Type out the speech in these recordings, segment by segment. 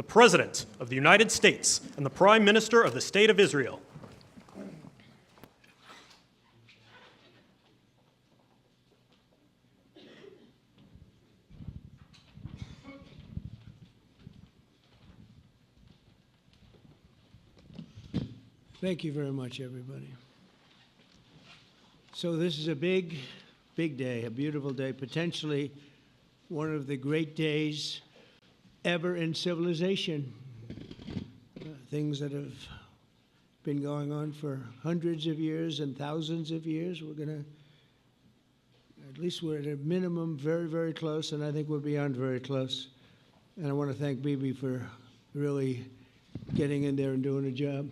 President of the United States and the Prime Minister of the State of Israel. Thank you very much, everybody. So this is a big, big day, a beautiful day, potentially one of the great days ever in civilization. Things that have been going on for hundreds of years and thousands of years. We're going to, at least we're at a minimum very, very close, and I think we're beyond very close. And I want to thank Bibi for really getting in there and doing a job.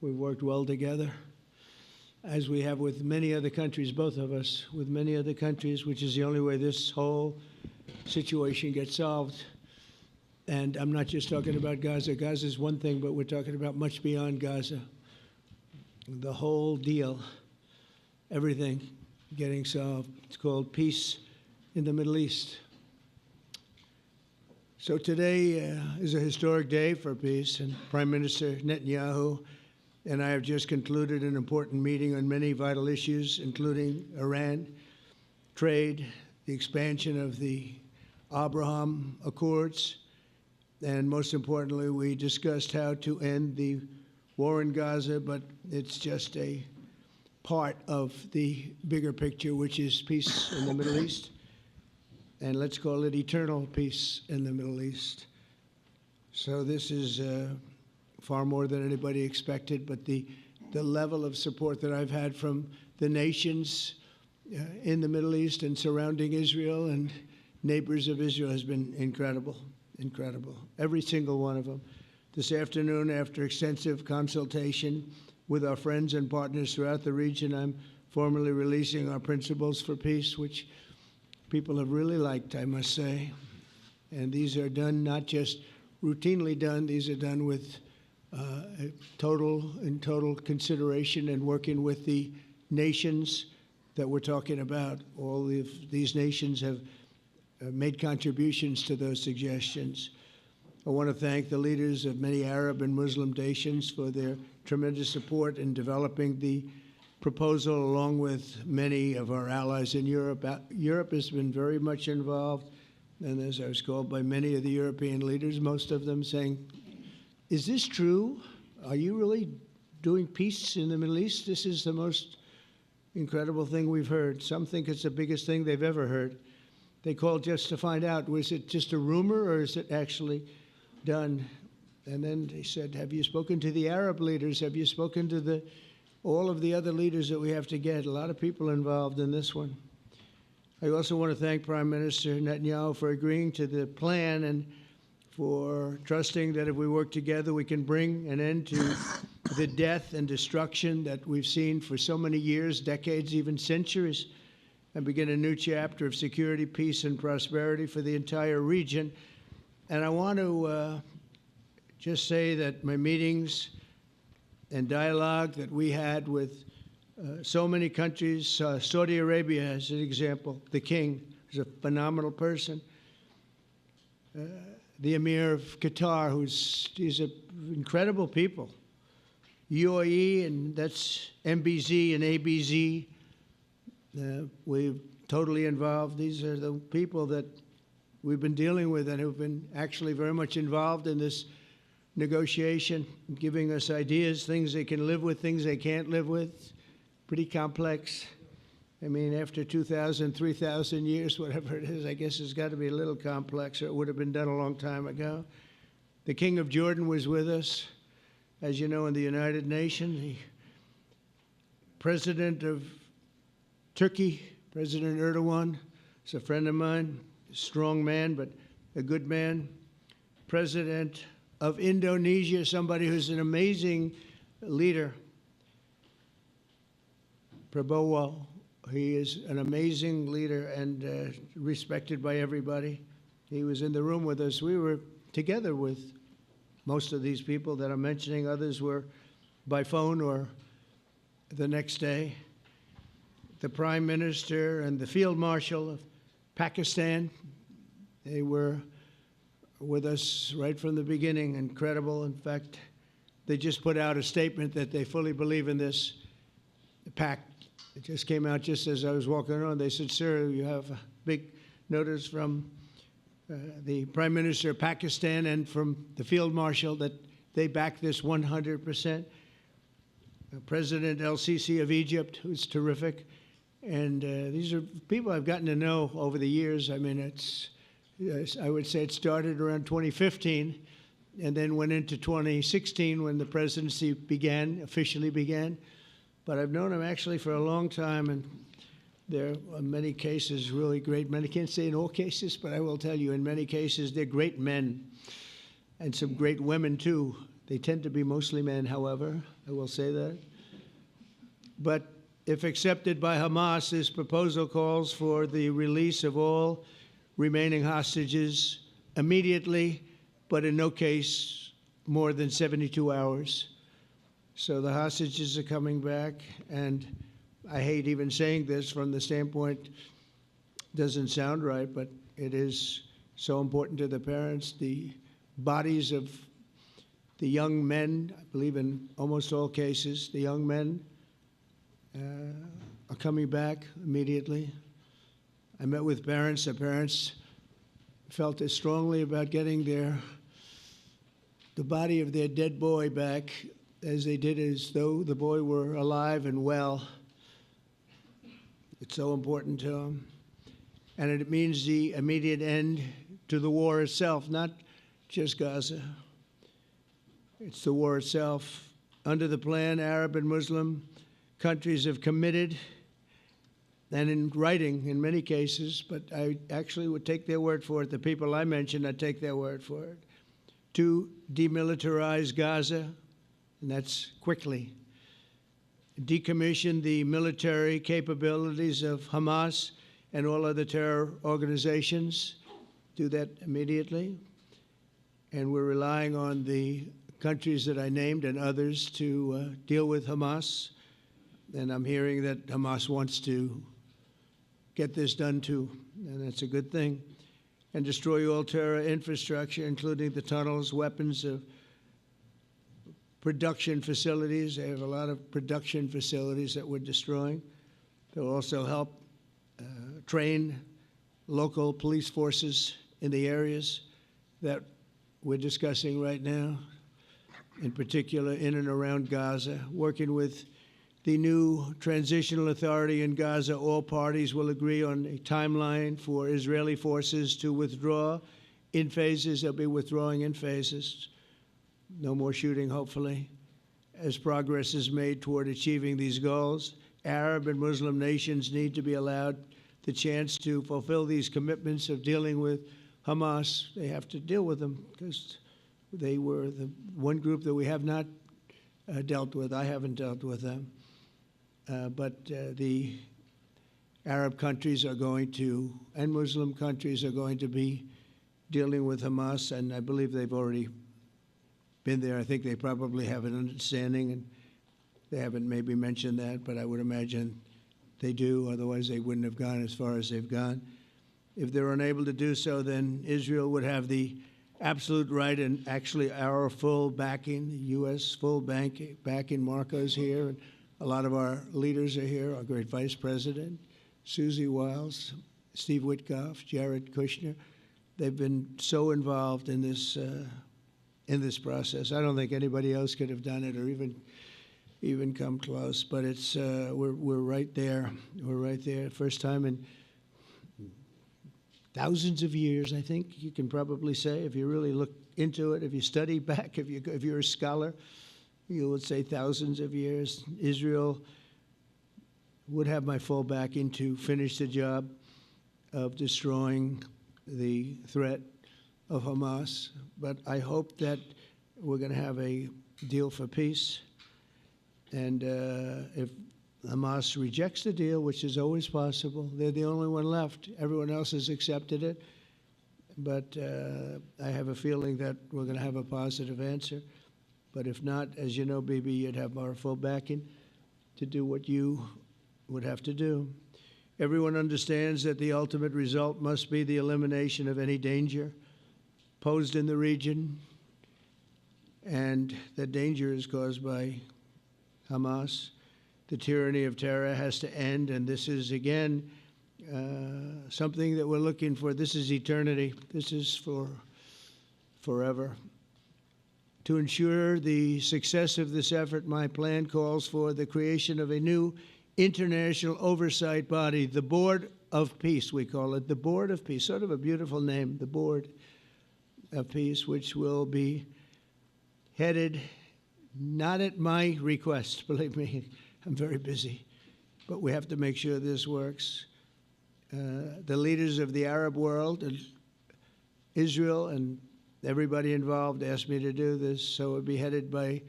We've worked well together, as we have with many other countries, both of us, with many other countries, which is the only way this whole situation gets solved. And I'm not just talking about Gaza. Gaza is one thing, but we're talking about much beyond Gaza. The whole deal, everything getting solved. It's called peace in the Middle East. So today is a historic day for peace, and Prime Minister Netanyahu and I have just concluded an important meeting on many vital issues, including Iran, trade, the expansion of the Abraham Accords, and most importantly, we discussed how to end the war in Gaza, but it's just a part of the bigger picture, which is peace in the Middle East, and let's call it eternal peace in the Middle East. So this is far more than anybody expected, but the level of support that I've had from the nations in the Middle East and surrounding Israel and neighbors of Israel has been incredible, incredible. Every single one of them. This afternoon, after extensive consultation with our friends and partners throughout the region, I'm formally releasing our principles for peace, which people have really liked, I must say. And these are done not just routinely done, these are done with total consideration and working with the nations that we're talking about. All of these nations have made contributions to those suggestions. I want to thank the leaders of many Arab and Muslim nations for their tremendous support in developing the proposal, along with many of our allies in Europe. Europe has been very much involved, and as I was called by many of the European leaders, most of them saying, is this true? Are you really doing peace in the Middle East? This is the most incredible thing we've heard. Some think it's the biggest thing they've ever heard. They called just to find out, was it just a rumor or is it actually done? And then they said, have you spoken to the Arab leaders? Have you spoken to all of the other leaders that we have to get? A lot of people involved in this one. I also want to thank Prime Minister Netanyahu for agreeing to the plan and for trusting that if we work together, we can bring an end to the death and destruction that we've seen for so many years, decades, even centuries, and begin a new chapter of security, peace, and prosperity for the entire region. And I want to just say that my meetings and dialogue that we had with so many countries, Saudi Arabia as an example, the king is a phenomenal person. The Emir of Qatar, he's incredible people. UAE, and that's MBZ and ABZ. We're totally involved. These are the people that we've been dealing with and who've been actually very much involved in this negotiation, giving us ideas, things they can live with, things they can't live with. Pretty complex. I mean, after 2,000, 3,000 years, whatever it is, I guess it's got to be a little complex, or it would have been done a long time ago. The King of Jordan was with us, as you know, in the United Nations. The President of Turkey, President Erdogan, is a friend of mine, a strong man, but a good man. President of Indonesia, somebody who's an amazing leader, Prabowo. He is an amazing leader and respected by everybody. He was in the room with us. We were together with most of these people that I'm mentioning. Others were by phone or the next day. The Prime Minister and the Field Marshal of Pakistan, they were with us right from the beginning, incredible. In fact, they just put out a statement that they fully believe in this pact. It just came out just as I was walking around. They said, sir, you have a big notice from the Prime Minister of Pakistan and from the Field Marshal that they back this 100%. President El-Sisi of Egypt, who's terrific. And these are people I've gotten to know over the years. I mean, I would say it started around 2015 and then went into 2016 when the presidency officially began. But I've known him actually for a long time, and there are many cases really great men. I can't say in all cases, but I will tell you in many cases they're great men and some great women too. They tend to be mostly men, however, I will say that. But if accepted by Hamas, this proposal calls for the release of all remaining hostages immediately, but in no case more than 72 hours. So the hostages are coming back, and I hate even saying this from the standpoint, doesn't sound right, but it is so important to the parents. The bodies of the young men, I believe in almost all cases, the young men are coming back immediately. I met with parents. The parents felt as strongly about getting the body of their dead boy back as they did as though the boy were alive and well. It's so important to them. And it means the immediate end to the war itself, not just Gaza. It's the war itself. Under the plan, Arab and Muslim countries have committed, and in writing in many cases, but I actually would take their word for it. The people I mentioned, I'd take their word for it, to demilitarize Gaza, and that's quickly. Decommission the military capabilities of Hamas and all other terror organizations. Do that immediately. And we're relying on the countries that I named and others to deal with Hamas. And I'm hearing that Hamas wants to get this done too, and that's a good thing. And destroy all terror infrastructure, including the tunnels, weapons, production facilities. They have a lot of production facilities that we're destroying. They'll also help train local police forces in the areas that we're discussing right now, in particular in and around Gaza, working with the new transitional authority in Gaza. All parties will agree on a timeline for Israeli forces to withdraw in phases. They'll be withdrawing in phases. No more shooting, hopefully. As progress is made toward achieving these goals, Arab and Muslim nations need to be allowed the chance to fulfill these commitments of dealing with Hamas. They have to deal with them because they were the one group that we have not dealt with. I haven't dealt with them. But the Arab countries are going to, and Muslim countries are going to be dealing with Hamas, and I believe they've already been there. I think they probably have an understanding, and they haven't maybe mentioned that, but I would imagine they do, otherwise they wouldn't have gone as far as they've gone. If they're unable to do so, then Israel would have the absolute right and actually our full backing, the U.S. full backing. Marco's here, and a lot of our leaders are here, our great Vice President, Susie Wiles, Steve Witkoff, Jared Kushner. They've been so involved in this process. I don't think anybody else could have done it or even come close, but it's we're right there. We're right there. First time in thousands of years, I think you can probably say, if you really look into it, if you study back, if you're a scholar, you would say thousands of years. Israel would have my full backing to finish the job of destroying the threat of Hamas. But I hope that we're going to have a deal for peace. And if Hamas rejects the deal, which is always possible, they're the only one left. Everyone else has accepted it. But I have a feeling that we're going to have a positive answer. But if not, as you know, Bibi, you'd have our full backing to do what you would have to do. Everyone understands that the ultimate result must be the elimination of any danger posed in the region, and the danger is caused by Hamas. The tyranny of terror has to end, and this is, again, something that we're looking for. This is eternity. This is for forever. To ensure the success of this effort, my plan calls for the creation of a new international oversight body, the Board of Peace, we call it, the Board of Peace, sort of a beautiful name, the Board of Peace, which will be headed, not at my request, believe me, I'm very busy, but we have to make sure this works. The leaders of the Arab world and Israel and everybody involved asked me to do this, so it would be headed by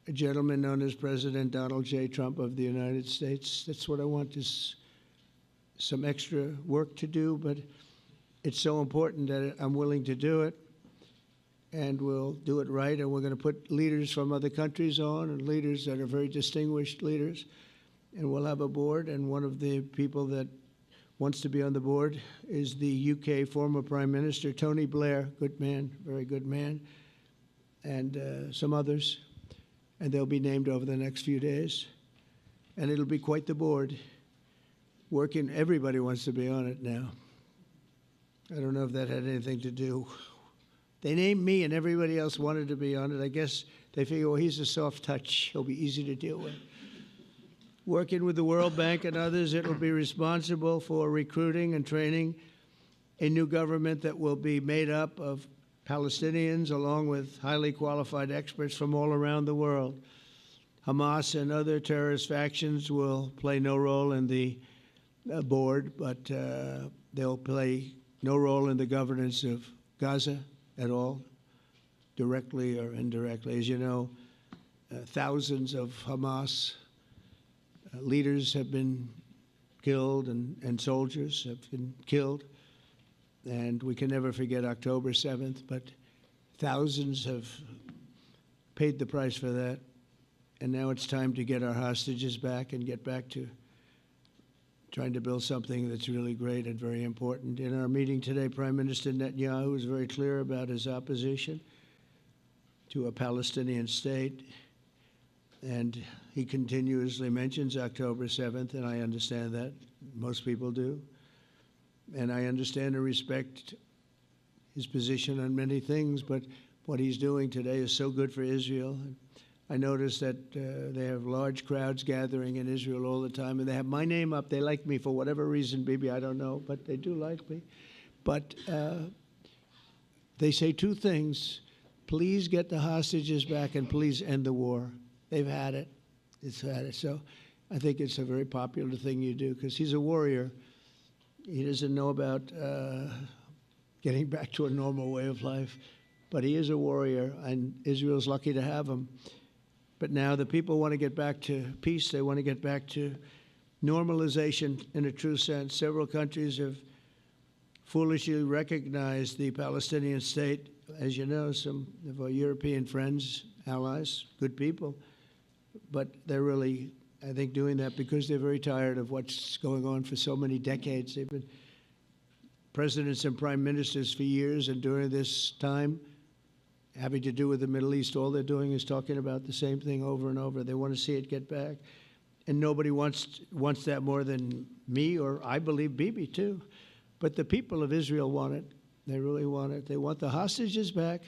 a gentleman known as President Donald J. Trump of the United States. That's what I want, is some extra work to do, but it's so important that I'm willing to do it, and we'll do it right, and we're going to put leaders from other countries on, and leaders that are very distinguished leaders, and we'll have a board, and one of the people that wants to be on the board is the UK former Prime Minister, Tony Blair, good man, very good man, and some others, and they'll be named over the next few days, and it'll be quite the board. Working, everybody wants to be on it now. I don't know if that had anything to do. They named me and everybody else wanted to be on it. I guess they figure, well, he's a soft touch. He'll be easy to deal with. Working with the World Bank and others, it will be responsible for recruiting and training a new government that will be made up of Palestinians along with highly qualified experts from all around the world. Hamas and other terrorist factions will play no role in the board, but they'll play no role in the governance of Gaza at all, directly or indirectly. As you know, thousands of Hamas leaders have been killed and soldiers have been killed. And we can never forget October 7th, but thousands have paid the price for that. And now it's time to get our hostages back and get back to trying to build something that's really great and very important. In our meeting today, Prime Minister Netanyahu was very clear about his opposition to a Palestinian state. And he continuously mentions October 7th, and I understand that. Most people do. And I understand and respect his position on many things, but what he's doing today is so good for Israel. I noticed that they have large crowds gathering in Israel all the time, and they have my name up. They like me for whatever reason, maybe I don't know, but they do like me. But they say two things: please get the hostages back, and please end the war. They've had it. It's had it. So I think it's a very popular thing you do, because he's a warrior. He doesn't know about getting back to a normal way of life, but he is a warrior, and Israel's lucky to have him. But now the people want to get back to peace. They want to get back to normalization in a true sense. Several countries have foolishly recognized the Palestinian state. As you know, some of our European friends, allies, good people, but they're really, I think, doing that because they're very tired of what's going on for so many decades. They've been presidents and prime ministers for years, and during this time, having to do with the Middle East, all they're doing is talking about the same thing over and over. They want to see it get back. And nobody wants that more than me, or I believe Bibi too. But the people of Israel want it. They really want it. They want the hostages back.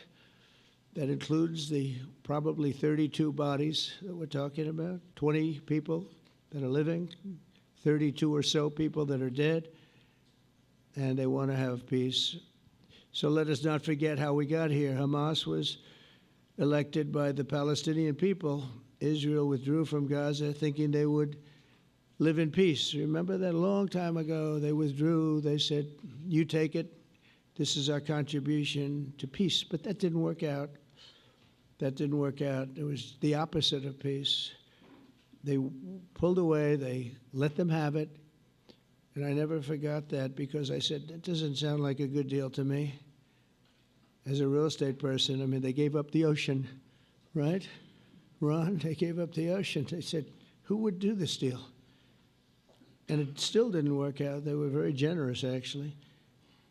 That includes the probably 32 bodies that we're talking about, 20 people that are living, 32 or so people that are dead, and they want to have peace. So let us not forget how we got here. Hamas was elected by the Palestinian people. Israel withdrew from Gaza thinking they would live in peace. Remember that a long time ago? They withdrew. They said, you take it. This is our contribution to peace. But that didn't work out. That didn't work out. It was the opposite of peace. They pulled away. They let them have it. And I never forgot that, because I said, that doesn't sound like a good deal to me. As a real estate person, I mean, they gave up the ocean, right? Ron, they gave up the ocean. They said, who would do this deal? And it still didn't work out. They were very generous, actually.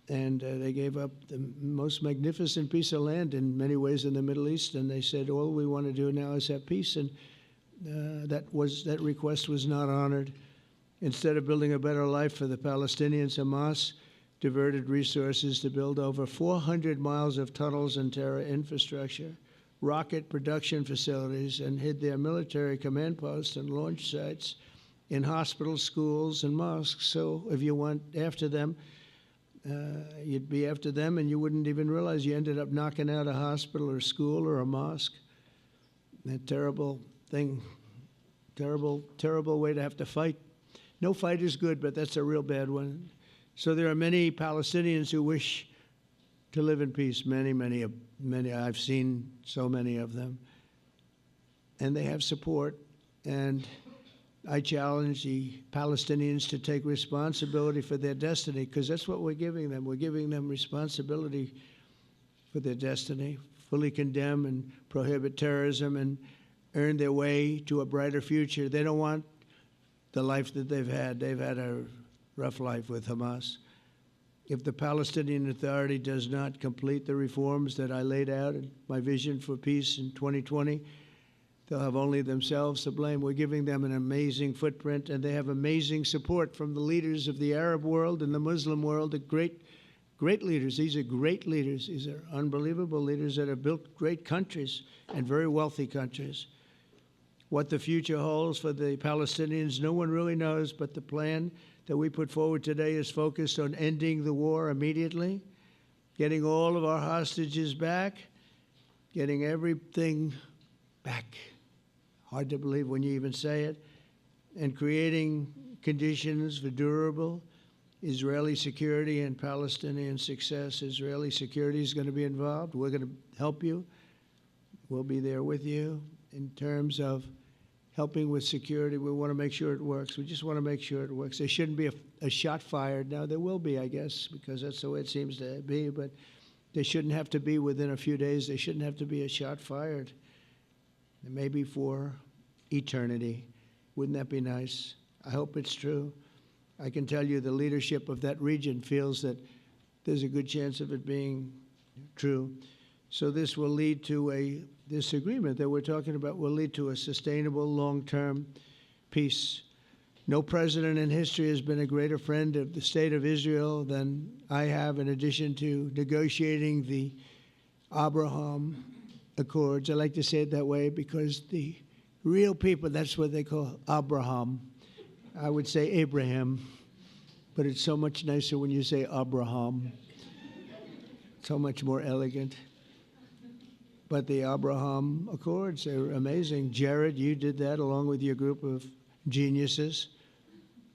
And they gave up the most magnificent piece of land in many ways in the Middle East, and they said, all we want to do now is have peace, and that request was not honored. Instead of building a better life for the Palestinians, Hamas diverted resources to build over 400 miles of tunnels and terror infrastructure, rocket production facilities, and hid their military command posts and launch sites in hospitals, schools, and mosques. So if you went after them, you'd be after them, and you wouldn't even realize you ended up knocking out a hospital or school or a mosque. A terrible thing, terrible, terrible way to have to fight. No fight is good, but that's a real bad one. So there are many Palestinians who wish to live in peace. Many, many, many. I've seen so many of them, and they have support. And I challenge the Palestinians to take responsibility for their destiny, because that's what we're giving them. We're giving them responsibility for their destiny, fully condemn and prohibit terrorism and earn their way to a brighter future. They don't want the life that they've had. They've had a rough life with Hamas. If the Palestinian Authority does not complete the reforms that I laid out in my vision for peace in 2020, they'll have only themselves to blame. We're giving them an amazing footprint, and they have amazing support from the leaders of the Arab world and the Muslim world, the great leaders. These are great leaders. These are unbelievable leaders that have built great countries and very wealthy countries. What the future holds for the Palestinians, no one really knows, but the plan that we put forward today is focused on ending the war immediately, getting all of our hostages back, getting everything back. Hard to believe when you even say it, and creating conditions for durable Israeli security and Palestinian success. Israeli security is going to be involved. We're going to help you. We'll be there with you in terms of helping with security. We want to make sure it works. We just want to make sure it works. There shouldn't be a shot fired. Now, there will be, I guess, because that's the way it seems to be, but there shouldn't have to be within a few days. There shouldn't have to be a shot fired. Maybe for eternity. Wouldn't that be nice? I hope it's true. I can tell you the leadership of that region feels that there's a good chance of it being true. So this will lead to this agreement that we're talking about will lead to a sustainable long-term peace. No president in history has been a greater friend of the state of Israel than I have, in addition to negotiating the Abraham Accords. I like to say it that way because the real people, that's what they call Abraham. I would say Abraham, but it's so much nicer when you say Abraham. So much more elegant. But the Abraham Accords are amazing. Jared, you did that along with your group of geniuses,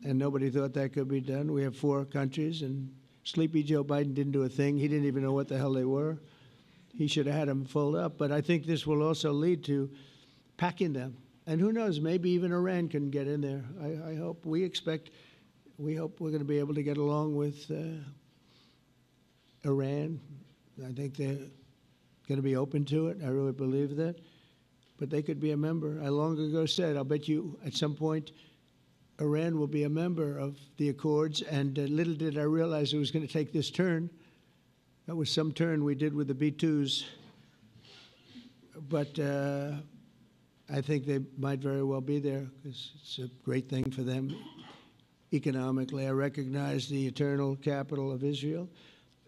and nobody thought that could be done. We have 4 countries, and Sleepy Joe Biden didn't do a thing. He didn't even know what the hell they were. He should have had them fold up. But I think this will also lead to packing them. And who knows, maybe even Iran can get in there. I hope, we hope we're going to be able to get along with Iran. I think they're going to be open to it. I really believe that. But they could be a member. I long ago said, I'll bet you at some point Iran will be a member of the Accords. And little did I realize it was going to take this turn. That was some turn we did with the B-2s. But I think they might very well be there because it's a great thing for them economically. I recognize the eternal capital of Israel.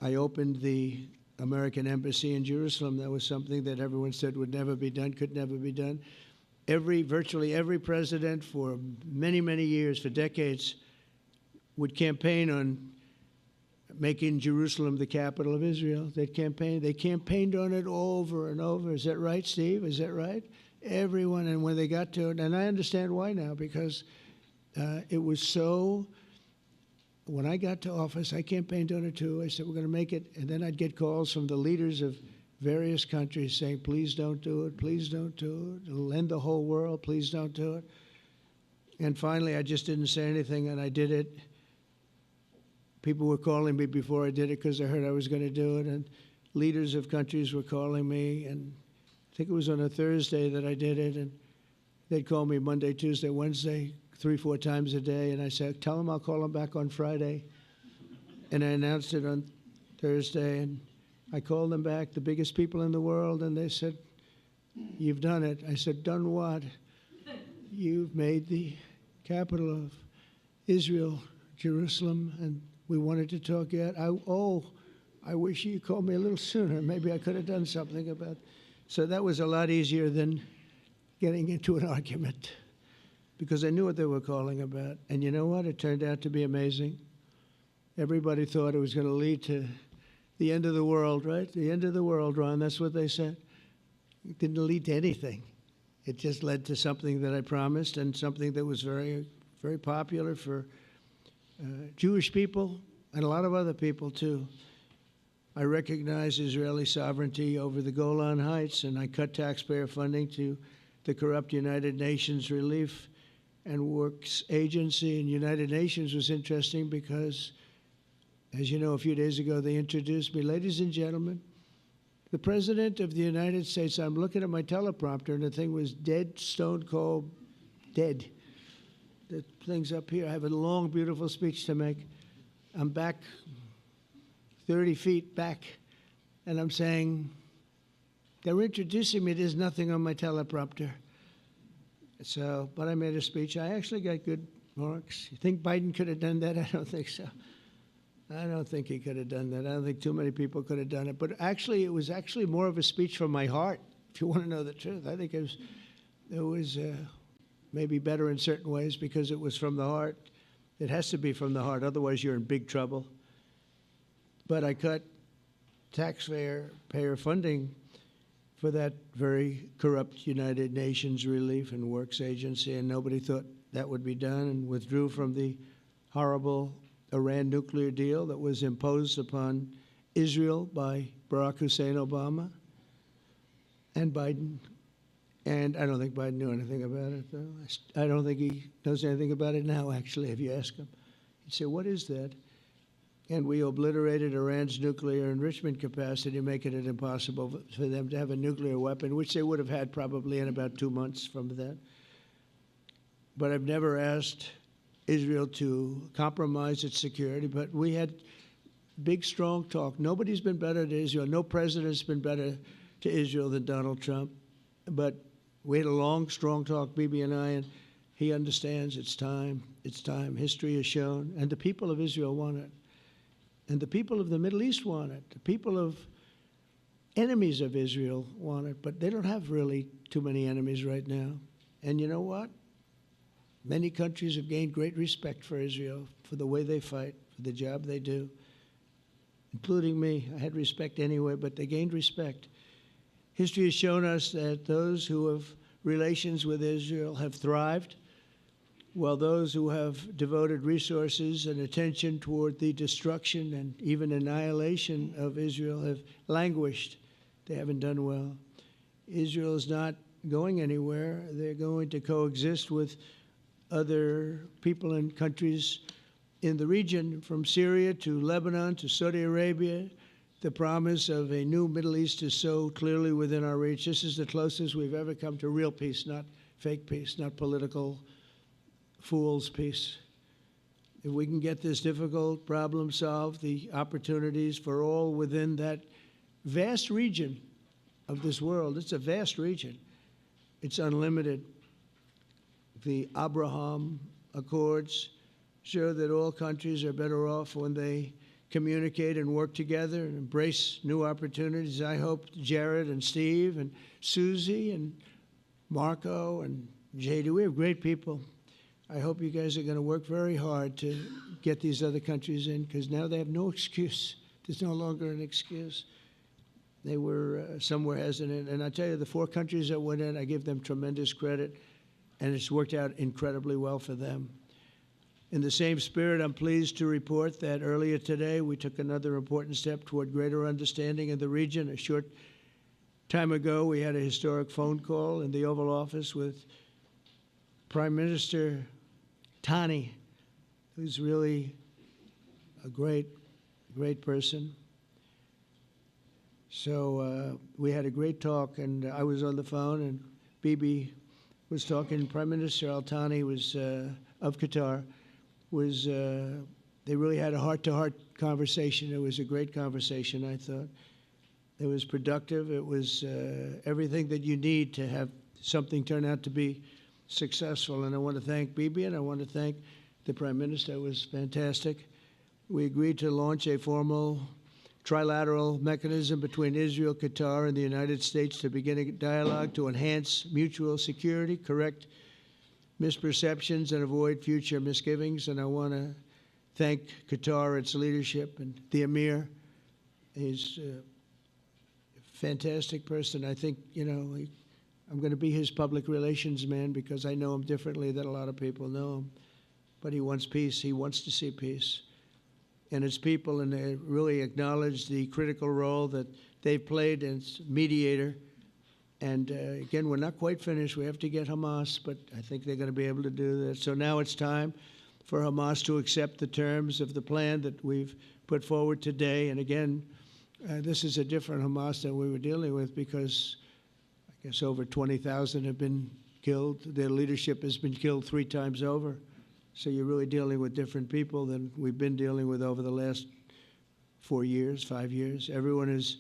I opened the American embassy in Jerusalem. That was something that everyone said would never be done, could never be done. Virtually every president for many, many years, for decades, would campaign on making Jerusalem the capital of Israel. They campaigned on it over and over. Is that right, Steve? Is that right? Everyone, and when they got to it, and I understand why now, because it was so. When I got to office, I campaigned on it too. I said, we're going to make it. And then I'd get calls from the leaders of various countries saying, please don't do it. Please don't do it. It'll end the whole world. Please don't do it. And finally, I just didn't say anything, and I did it. People were calling me before I did it because they heard I was going to do it. And leaders of countries were calling me. And I think it was on a Thursday that I did it. And they'd call me Monday, Tuesday, Wednesday, 3-4 times a day, and I said, tell them I'll call them back on Friday. And I announced it on Thursday, and I called them back, the biggest people in the world, and they said, "You've done it." I said, "Done what?" "You've made the capital of Israel, Jerusalem, and we wanted to talk yet." I wish you called me a little sooner. Maybe I could have done something about it. So that was a lot easier than getting into an argument, because I knew what they were calling about. And you know what? It turned out to be amazing. Everybody thought it was going to lead to the end of the world, right? The end of the world, Ron, that's what they said. It didn't lead to anything. It just led to something that I promised, and something that was very, very popular for Jewish people and a lot of other people too. I recognize Israeli sovereignty over the Golan Heights, and I cut taxpayer funding to the corrupt United Nations Relief and Works Agency. And United Nations was interesting because, as you know, a few days ago they introduced me. Ladies and gentlemen, the President of the United States. I'm looking at my teleprompter, and the thing was dead, stone cold, dead. The thing's up here. I have a long, beautiful speech to make. I'm back 30 feet back, and I'm saying, they're introducing me. There's nothing on my teleprompter. So, but I made a speech. I actually got good marks. You think Biden could have done that? I don't think so. I don't think he could have done that. I don't think too many people could have done it. But actually, it was actually more of a speech from my heart, if you want to know the truth. I think it was maybe better in certain ways because it was from the heart. It has to be from the heart. Otherwise, you're in big trouble. But I cut taxpayer funding for that very corrupt United Nations Relief and Works Agency, and nobody thought that would be done, and withdrew from the horrible Iran nuclear deal that was imposed upon Israel by Barack Hussein Obama and Biden. And I don't think Biden knew anything about it, though. I don't think he knows anything about it now, actually, if you ask him. He'd say, "What is that?" And we obliterated Iran's nuclear enrichment capacity, making it impossible for them to have a nuclear weapon, which they would have had probably in about 2 months from that. But I've never asked Israel to compromise its security, but we had big, strong talk. Nobody's been better to Israel. No president's been better to Israel than Donald Trump. But we had a long, strong talk, Bibi and I, and he understands it's time. It's time. History has shown. And the people of Israel want it. And the people of the Middle East want it. The people of enemies of Israel want it. But they don't have really too many enemies right now. And you know what? Many countries have gained great respect for Israel, for the way they fight, for the job they do, including me. I had respect anyway, but they gained respect. History has shown us that those who have relations with Israel have thrived, while those who have devoted resources and attention toward the destruction and even annihilation of Israel have languished. They haven't done well. Israel is not going anywhere. They're going to coexist with other people and countries in the region, from Syria to Lebanon to Saudi Arabia. The promise of a new Middle East is so clearly within our reach. This is the closest we've ever come to real peace, not fake peace, not political fool's peace. If we can get this difficult problem solved, the opportunities for all within that vast region of this world, it's a vast region, it's unlimited. The Abraham Accords show that all countries are better off when they communicate and work together and embrace new opportunities. I hope Jared and Steve and Susie and Marco and JD, we have great people. I hope you guys are going to work very hard to get these other countries in, because now they have no excuse. There's no longer an excuse. They were somewhere hesitant. And I tell you, the 4 countries that went in, I give them tremendous credit, and it's worked out incredibly well for them. In the same spirit, I'm pleased to report that earlier today we took another important step toward greater understanding in the region. A short time ago, we had a historic phone call in the Oval Office with Prime Minister Tani, who's really a great person. So we had a great talk, and I was on the phone, and Bibi was talking. Prime Minister Al Thani was of Qatar, was they really had a heart-to-heart conversation. It was a great conversation, I thought. It was productive. It was everything that you need to have something turn out to be successful. And I want to thank Bibi, and I want to thank the Prime Minister. It was fantastic. We agreed to launch a formal trilateral mechanism between Israel, Qatar, and the United States to begin a dialogue to enhance mutual security, correct misperceptions, and avoid future misgivings. And I want to thank Qatar, its leadership, and the Emir. He's a fantastic person. I think, you know, I'm going to be his public relations man because I know him differently than a lot of people know him. But he wants peace. He wants to see peace. And his people, and they really acknowledge the critical role that they've played as mediator. And again, we're not quite finished. We have to get Hamas, but I think they're going to be able to do that. So now it's time for Hamas to accept the terms of the plan that we've put forward today. And again, this is a different Hamas than we were dealing with because I guess over 20,000 have been killed. Their leadership has been killed 3 times over. So you're really dealing with different people than we've been dealing with over the last 4 years, 5 years. Everyone has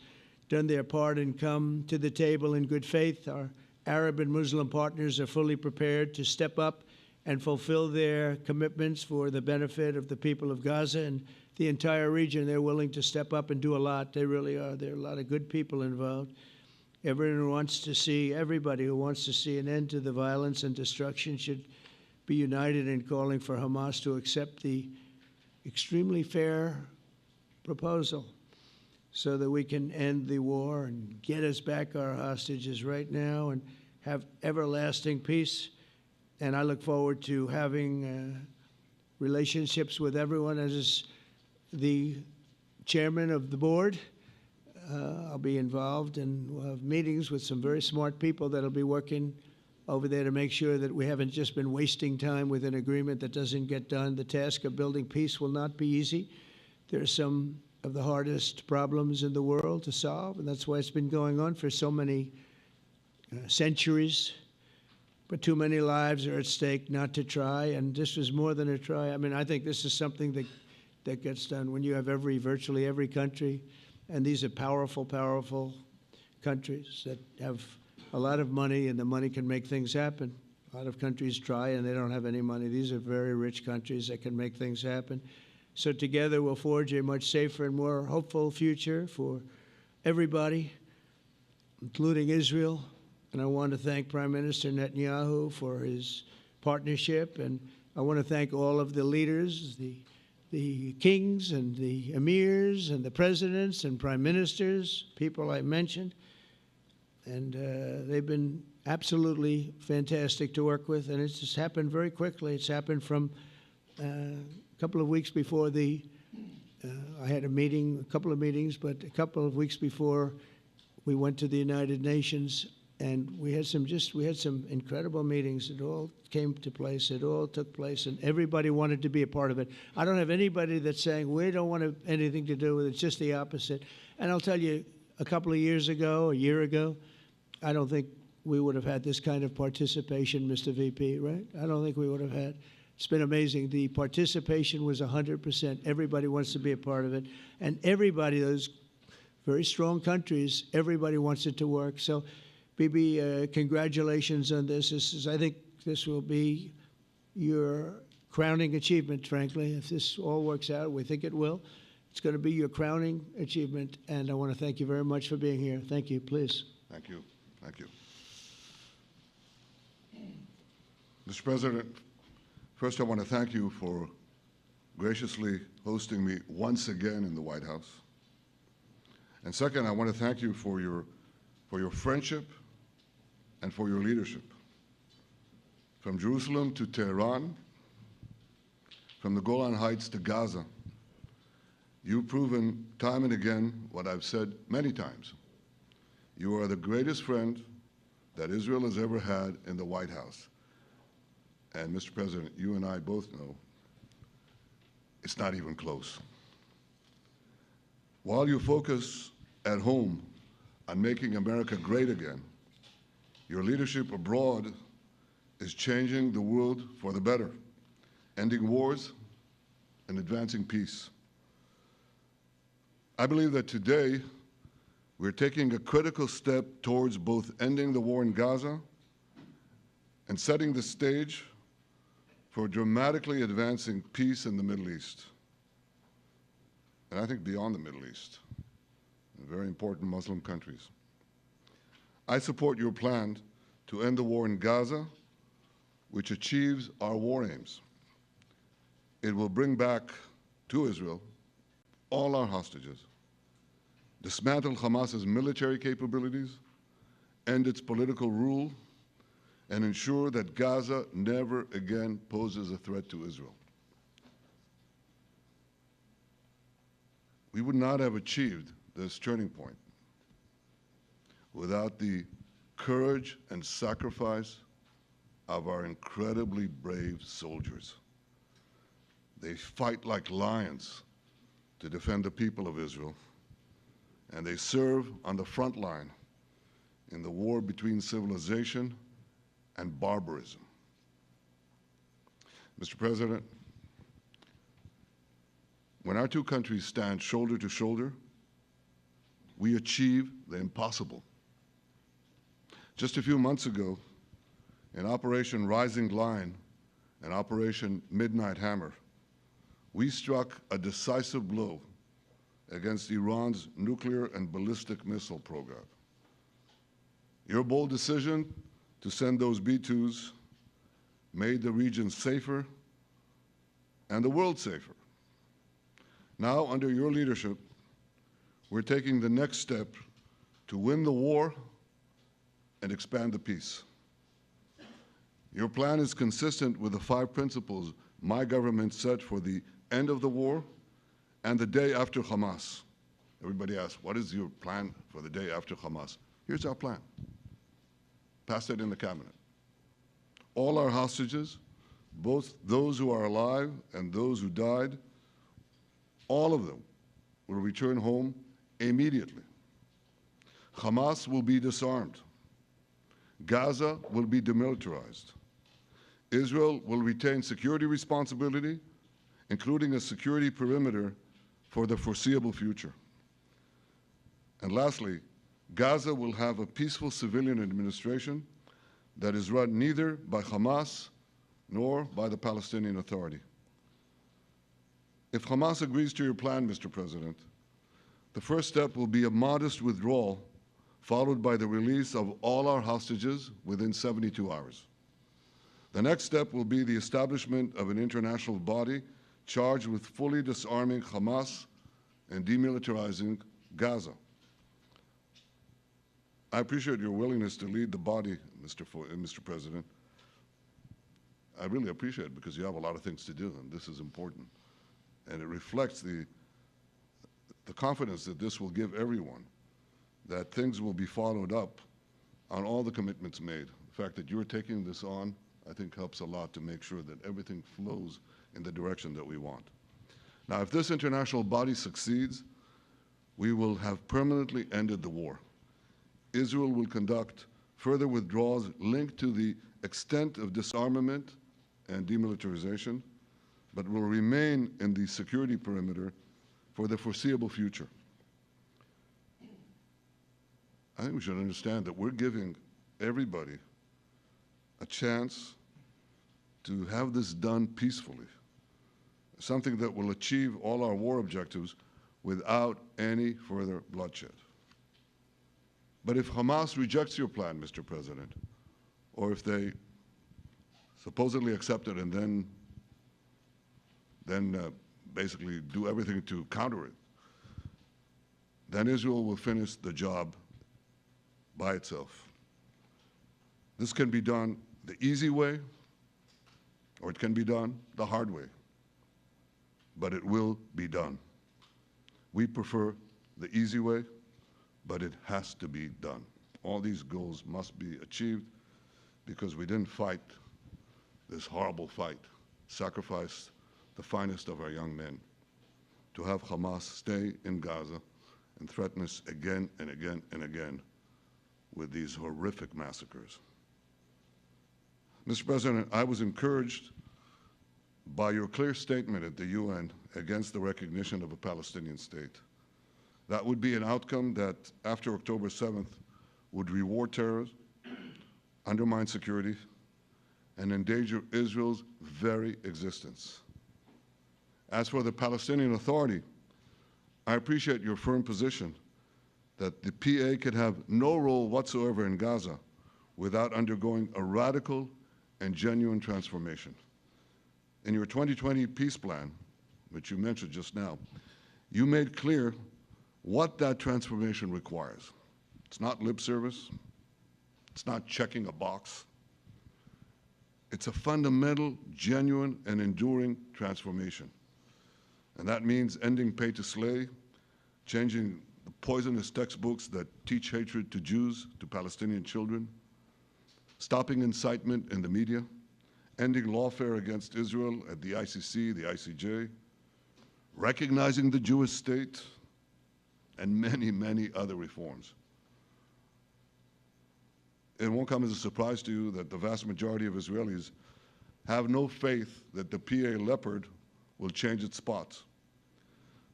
done their part and come to the table in good faith. Our Arab and Muslim partners are fully prepared to step up and fulfill their commitments for the benefit of the people of Gaza and the entire region. They're willing to step up and do a lot. They really are. There are a lot of good people involved. Everyone who wants to see, everybody who wants to see an end to the violence and destruction should be united in calling for Hamas to accept the extremely fair proposal so that we can end the war and get us back our hostages right now and have everlasting peace. And I look forward to having relationships with everyone. As the chairman of the board, I'll be involved, and we'll have meetings with some very smart people that'll be working over there to make sure that we haven't just been wasting time with an agreement that doesn't get done. The task of building peace will not be easy. There are some of the hardest problems in the world to solve, and that's why it's been going on for so many centuries. But too many lives are at stake not to try, and this is more than a try. I mean, I think this is something that gets done when you have virtually every country, and these are powerful, powerful countries that have a lot of money, and the money can make things happen. A lot of countries try, and they don't have any money. These are very rich countries that can make things happen. So together we'll forge a much safer and more hopeful future for everybody, including Israel. And I want to thank Prime Minister Netanyahu for his partnership. And I want to thank all of the leaders, the kings and the emirs and the presidents and prime ministers, people I mentioned. And they've been absolutely fantastic to work with. And it's just happened very quickly. It's happened from a couple of weeks before I had a meeting, a couple of meetings, but a couple of weeks before we went to the United Nations. And we had some incredible meetings. It all came to place. It all took place, and everybody wanted to be a part of it. I don't have anybody that's saying we don't want anything to do with it. It's just the opposite. And I'll tell you, a couple of years ago, a year ago, I don't think we would have had this kind of participation, Mr. VP, right? I don't think we would have had. It's been amazing. The participation was 100%. Everybody wants to be a part of it. And everybody, those very strong countries, everybody wants it to work. So, Bibi, congratulations on this. I think this will be your crowning achievement, frankly. If this all works out, we think it will. It's going to be your crowning achievement, and I want to thank you very much for being here. Thank you. Please. Thank you. Thank you. Mr. President, first I want to thank you for graciously hosting me once again in the White House. And second, I want to thank you for your friendship and for your leadership. From Jerusalem to Tehran, from the Golan Heights to Gaza, you've proven time and again what I've said many times. You are the greatest friend that Israel has ever had in the White House. And Mr. President, you and I both know it's not even close. While you focus at home on making America great again, your leadership abroad is changing the world for the better, ending wars, and advancing peace. I believe that today we're taking a critical step towards both ending the war in Gaza and setting the stage for dramatically advancing peace in the Middle East, and I think beyond the Middle East, in very important Muslim countries. I support your plan to end the war in Gaza, which achieves our war aims. It will bring back to Israel all our hostages, dismantle Hamas's military capabilities, end its political rule, and ensure that Gaza never again poses a threat to Israel. We would not have achieved this turning point without the courage and sacrifice of our incredibly brave soldiers. They fight like lions to defend the people of Israel, and they serve on the front line in the war between civilization and barbarism. Mr. President, when our two countries stand shoulder to shoulder, we achieve the impossible. Just a few months ago, in Operation Rising Lion and Operation Midnight Hammer, we struck a decisive blow against Iran's nuclear and ballistic missile program. Your bold decision to send those B-2s made the region safer and the world safer. Now, under your leadership, we're taking the next step to win the war and expand the peace. Your plan is consistent with the 5 principles my government set for the end of the war and the day after Hamas. Everybody asks, what is your plan for the day after Hamas? Here's our plan. Passed it in the cabinet. All our hostages, both those who are alive and those who died, all of them will return home immediately. Hamas will be disarmed. Gaza will be demilitarized. Israel will retain security responsibility, including a security perimeter for the foreseeable future. And lastly, Gaza will have a peaceful civilian administration that is run neither by Hamas nor by the Palestinian Authority. If Hamas agrees to your plan, Mr. President, the first step will be a modest withdrawal, followed by the release of all our hostages within 72 hours. The next step will be the establishment of an international body charged with fully disarming Hamas and demilitarizing Gaza. I appreciate your willingness to lead the body, Mr. President. I really appreciate it because you have a lot of things to do, and this is important. And it reflects the confidence that this will give everyone, that things will be followed up on all the commitments made. The fact that you're taking this on, I think, helps a lot to make sure that everything flows in the direction that we want. Now, if this international body succeeds, we will have permanently ended the war. Israel will conduct further withdrawals linked to the extent of disarmament and demilitarization, but will remain in the security perimeter for the foreseeable future. I think we should understand that we're giving everybody a chance to have this done peacefully, something that will achieve all our war objectives without any further bloodshed. But if Hamas rejects your plan, Mr. President, or if they supposedly accept it and then basically do everything to counter it, then Israel will finish the job by itself. This can be done the easy way, or it can be done the hard way, but it will be done. We prefer the easy way, but it has to be done. All these goals must be achieved because we didn't fight this horrible fight, sacrifice the finest of our young men to have Hamas stay in Gaza and threaten us again and again and again with these horrific massacres. Mr. President, I was encouraged by your clear statement at the UN against the recognition of a Palestinian state. That would be an outcome that, after October 7th, would reward terrorism, undermine security, and endanger Israel's very existence. As for the Palestinian Authority, I appreciate your firm position that the PA could have no role whatsoever in Gaza without undergoing a radical and genuine transformation. In your 2020 peace plan, which you mentioned just now, you made clear what that transformation requires. It's not lip service. It's not checking a box. It's a fundamental, genuine, and enduring transformation. And that means ending pay to slay, changing the poisonous textbooks that teach hatred to Jews, to Palestinian children, stopping incitement in the media, ending lawfare against Israel at the ICC, the ICJ, recognizing the Jewish state, and many, many other reforms. It won't come as a surprise to you that the vast majority of Israelis have no faith that the PA Leopard will change its spots.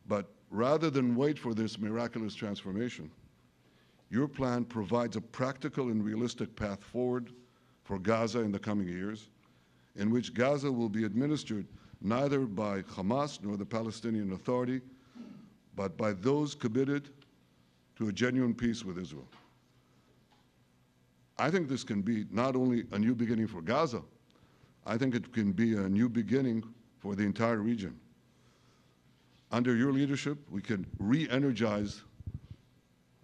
But rather than wait for this miraculous transformation, your plan provides a practical and realistic path forward for Gaza in the coming years, in which Gaza will be administered neither by Hamas nor the Palestinian Authority, but by those committed to a genuine peace with Israel. I think this can be not only a new beginning for Gaza, I think it can be a new beginning for the entire region. Under your leadership, we can re-energize,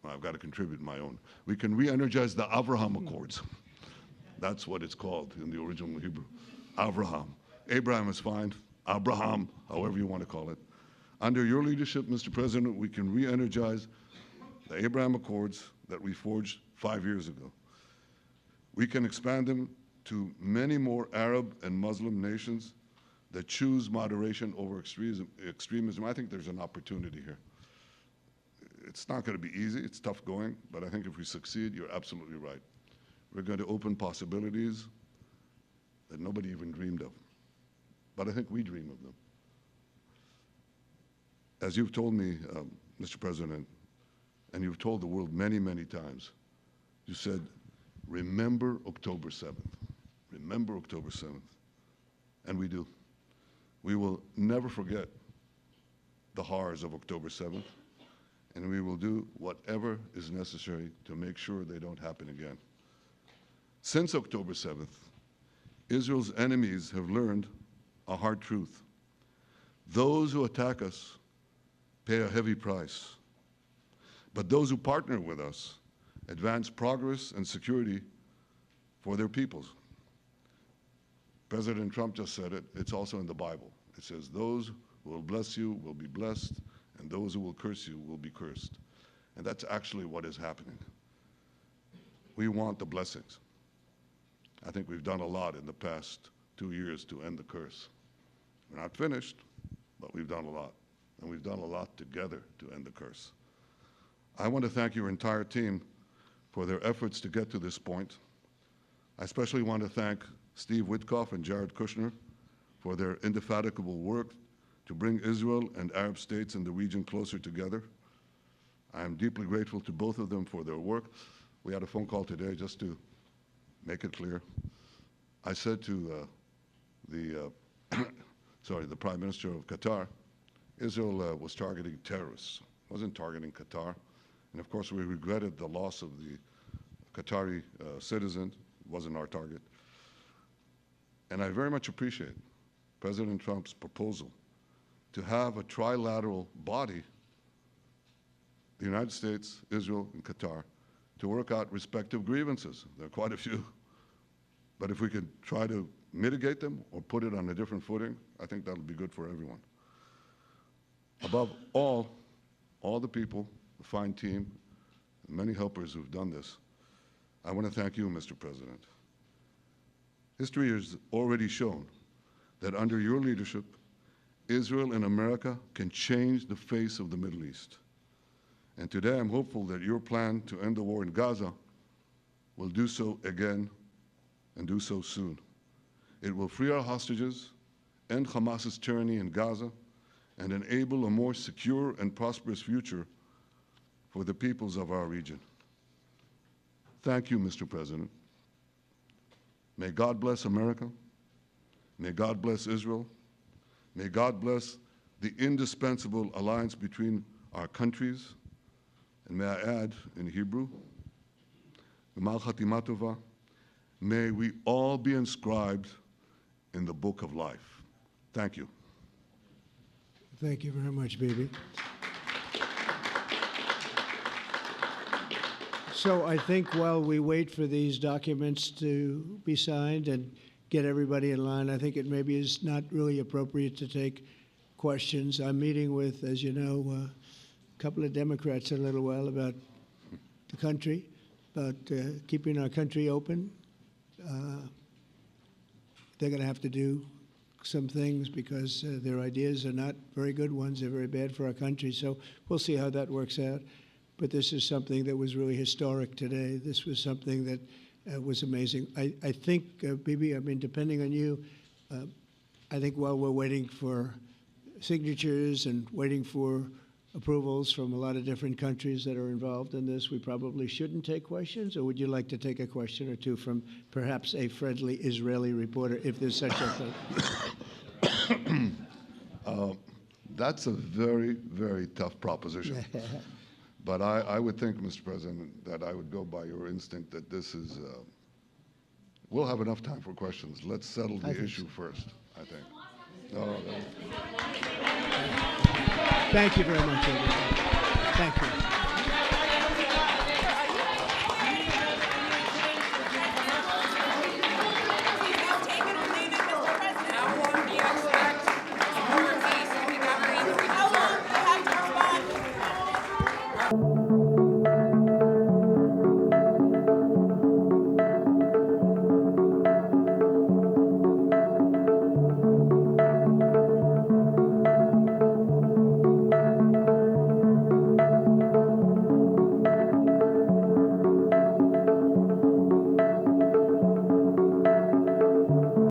well, I've got to contribute my own, we can re-energize the Abraham Accords. That's what it's called in the original Hebrew, Abraham. Abraham is fine, Abraham, however you want to call it. Under your leadership, Mr. President, we can re-energize the Abraham Accords that we forged 5 years ago. We can expand them to many more Arab and Muslim nations that choose moderation over extremism. I think there's an opportunity here. It's not going to be easy, it's tough going, but I think if we succeed, you're absolutely right. We're going to open possibilities that nobody even dreamed of. But I think we dream of them. As you've told me, Mr. President, and you've told the world many, many times, you said, remember October 7th. Remember October 7th. And we do. We will never forget the horrors of October 7th, and we will do whatever is necessary to make sure they don't happen again. Since October 7th, Israel's enemies have learned a hard truth. Those who attack us pay a heavy price, but those who partner with us advance progress and security for their peoples. President Trump just said it. It's also in the Bible. It says, those who will bless you will be blessed, and those who will curse you will be cursed. And that's actually what is happening. We want the blessings. I think we've done a lot in the past 2 years to end the curse. We're not finished, but we've done a lot. And we've done a lot together to end the curse. I want to thank your entire team for their efforts to get to this point. I especially want to thank Steve Witkoff and Jared Kushner for their indefatigable work to bring Israel and Arab states in the region closer together. I am deeply grateful to both of them for their work. We had a phone call today just to make it clear. I said to the Prime Minister of Qatar, Israel was targeting terrorists, wasn't targeting Qatar. And of course, we regretted the loss of the Qatari citizen, wasn't our target. And I very much appreciate President Trump's proposal to have a trilateral body, the United States, Israel, and Qatar, to work out respective grievances. There are quite a few. But if we could try to mitigate them or put it on a different footing, I think that'll be good for everyone. Above all the people, the fine team, and many helpers who've done this, I want to thank you, Mr. President. History has already shown that under your leadership, Israel and America can change the face of the Middle East. And today I'm hopeful that your plan to end the war in Gaza will do so again and do so soon. It will free our hostages end Hamas's tyranny in Gaza, and enable a more secure and prosperous future for the peoples of our region. Thank you, Mr. President. May God bless America. May God bless Israel. May God bless the indispensable alliance between our countries. And may I add in Hebrew, G'mal Chatima Tova, may we all be inscribed in the book of life. Thank you. Thank you very much, Bibi. So I think while we wait for these documents to be signed and get everybody in line, I think it maybe is not really appropriate to take questions. I'm meeting with, as you know, a couple of Democrats in a little while about the country, about keeping our country open. They're going to have to do some things because their ideas are not very good ones. They're very bad for our country. So we'll see how that works out. But this is something that was really historic today. This was something that was amazing. I think, Bibi, I mean, depending on you, I think while we're waiting for signatures and waiting for approvals from a lot of different countries that are involved in this, we probably shouldn't take questions? Or would you like to take a question or two from perhaps a friendly Israeli reporter, if there's such a thing? That's a very, very tough proposition. But I would think, Mr. President, that I would go by your instinct that this is, we'll have enough time for questions. Let's settle the issue first, I think. No. Thank you very much, everybody. Thank you.